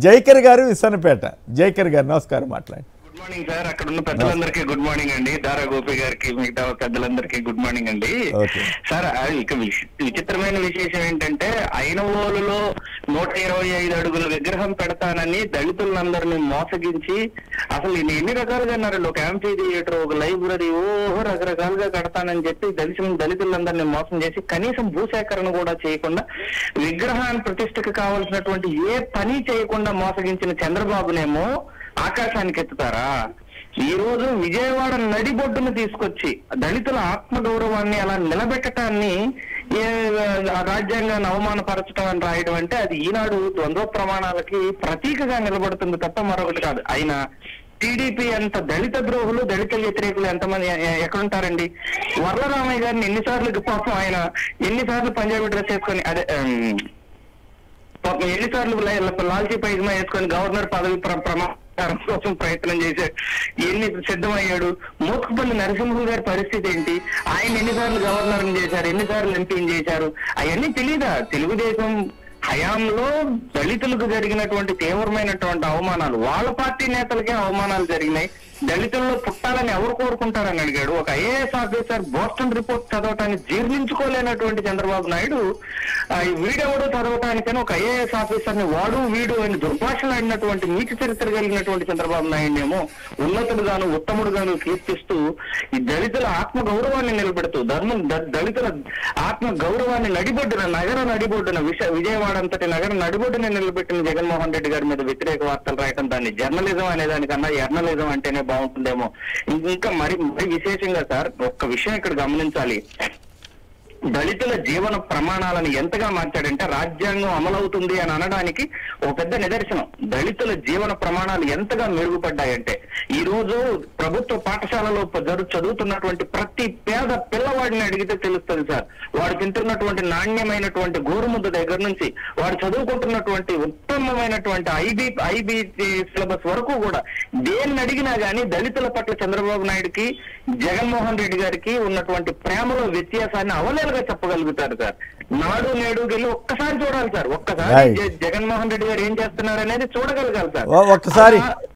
జైకర్ గారు విసన్నపేట. జైకర్ గారు నమస్కారం, మాట్లాడండి. Good morning sir. అక్కడ ఉన్న పెద్దలందరికీ గుడ్ మార్నింగ్ అండి. దారా గోపి గారికి మిగతా పెద్దలందరికీ గుడ్ మార్నింగ్ అండి. సార్ ఇక విచిత్రమైన విశేషం ఏంటంటే ఐనవోలులో 125 అడుగుల విగ్రహం పెడతానని దళితులందరినీ మోసగించి అసలు ఎన్ని రకాలుగా అన్నారండి. ఒక యాంఫీ థియేటర్, ఒక లైబ్రరీ, రకరకాలుగా కడతానని చెప్పి దళితులందరినీ మోసం చేసి కనీసం భూసేకరణ కూడా చేయకుండా విగ్రహాన్ని ప్రతిష్టకు కావాల్సినటువంటి ఏ పని చేయకుండా మోసగించిన చంద్రబాబునేమో ఆకాశానికి ఎత్తుతారా? ఈ రోజు విజయవాడ నడిబొడ్డును తీసుకొచ్చి దళితుల ఆత్మగౌరవాన్ని అలా నిలబెట్టడాన్ని రాజ్యాంగాన్ని అవమానపరచడం అని రాయడం అంటే అది ఈనాడు ద్వంద్వ ప్రమాణాలకి ప్రతీకగా నిలబడుతుంది తప్ప మరొకటి కాదు. అయినా టీడీపీ అంత దళిత ద్రోహులు, దళిత వ్యతిరేకులు ఎంతమంది ఎక్కడుంటారండి? వరలరామయ్య గారిని ఎన్నిసార్లు పాపం ఆయన ఎన్నిసార్లు పంజాబీ డ్రెస్ వేసుకొని పాపం ఎన్నిసార్లు లాల్చీ పైజమా వేసుకొని గవర్నర్ పదవి ప్రమాణం కోసం ప్రయత్నం చేశాడు, ఎన్ని సిద్ధమయ్యాడు. మోత్కుపల్లి నరసింహులు గారి పరిస్థితి ఏంటి? ఆయన ఎన్నిసార్లు గవర్నర్ చేశారు, ఎన్నిసార్లు ఎంపీని చేశారు, అవన్నీ తెలీదా? తెలుగుదేశం హయాంలో దళితులకు జరిగినటువంటి తీవ్రమైనటువంటి అవమానాలు, వాళ్ళ పార్టీ నేతలకే అవమానాలు జరిగినాయి. దళితుల్లో పుట్టాలని ఎవరు కోరుకుంటారని అడిగాడు. ఒక ఐఏఎస్ ఆఫీసర్ బోస్టన్ రిపోర్ట్ చదవటానికి జీర్ణించుకోలేనటువంటి చంద్రబాబు నాయుడు వీడెవడో చదవటానికని ఒక ఐఏఎస్ ఆఫీసర్ ని వాడు వీడు అని దుర్భాషలాడినటువంటి నీతి చరిత్ర కలిగినటువంటి చంద్రబాబు నాయుడు ఏమో ఉన్నతుడుగాను ఉత్తముడుగాను కీర్తిస్తూ ఈ దళితుల ఆత్మ గౌరవాన్ని నిలబెడుతూ దళితుల ఆత్మ గౌరవాన్ని నగర నడిబొడ్డున విజయవాడ అంతటి నగర నడిబొడ్డున నిలబెట్టిన జగన్మోహన్ రెడ్డి గారి మీద వ్యతిరేక వార్తలు రాయటం, దాన్ని జర్నలిజం అనేదానికన్నా ఎర్నలిజం అంటేనే బాగుంటుందేమో. ఇంకా మరి విశేషంగా సార్ ఒక్క విషయం ఇక్కడ గమనించాలి. దళితుల జీవన ప్రమాణాలను ఎంతగా మార్చాడంటే రాజ్యాంగం అమలవుతుంది అని అనడానికి ఒక పెద్ద నిదర్శనం. దళితుల జీవన ప్రమాణాలు ఎంతగా మెరుగుపడ్డాయంటే ఈ రోజు ప్రభుత్వ పాఠశాలలో చదువుతున్నటువంటి ప్రతి పేద పిల్లవాడిని అడిగితే తెలుస్తుంది సార్. వాడు తింటున్నటువంటి నాణ్యమైనటువంటి గోరుముద్ద దగ్గర నుంచి వాడు చదువుకుంటున్నటువంటి ఉత్తమమైనటువంటి ఐబీ సిలబస్ వరకు కూడా దేన్ని అడిగినా గానీ దళితుల పట్ల చంద్రబాబు నాయుడుకి, జగన్మోహన్ రెడ్డి గారికి ఉన్నటువంటి ప్రేమలో వ్యత్యాసాన్ని అవలేలుగా చెప్పగలుగుతారు సార్. నాడు నేడు వెళ్ళి ఒక్కసారి చూడాలి సార్. ఒక్కసారి జగన్మోహన్ రెడ్డి గారు ఏం చేస్తున్నారు అనేది చూడగలగాలి సార్. ఒక్కసారి